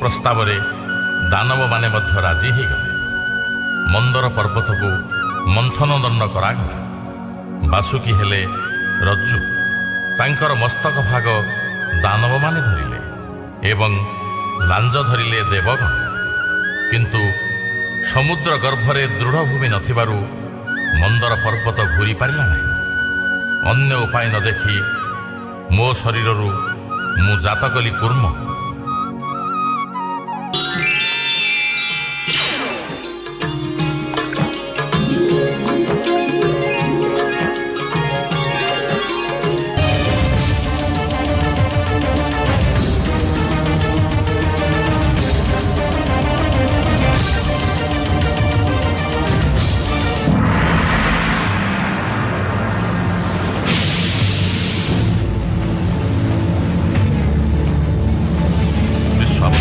ପ୍ରସ୍ତାବରେ ଦାନବମାନେ ମଧ୍ୟ ରାଜି ହୋଇଗଲେ। ମନ୍ଦର ପର୍ବତକୁ ମନ୍ଥନ ଦଣ୍ଡ କରାଗଲା। ବାସୁକି ହେଲେ ରଜ୍ଜୁ, ତାଙ୍କର ମସ୍ତକ ଭାଗ ଦାନବମାନେ ଧରିଲେ ଏବଂ ଲାଞ୍ଜ ଧରିଲେ ଦେବଗଣ। କିନ୍ତୁ ସମୁଦ୍ର ଗର୍ଭରେ ଦୃଢ଼ ଭୂମି ନଥିବାରୁ ମନ୍ଦର ପର୍ବତ ଘୂରି ପାରିଲା ନାହିଁ। ଅନ୍ୟ ଉପାୟ ନ ଦେଖି ମୋ ଶରୀରରୁ ମୁଁ ଜାତ କଲି କୁର୍ମ।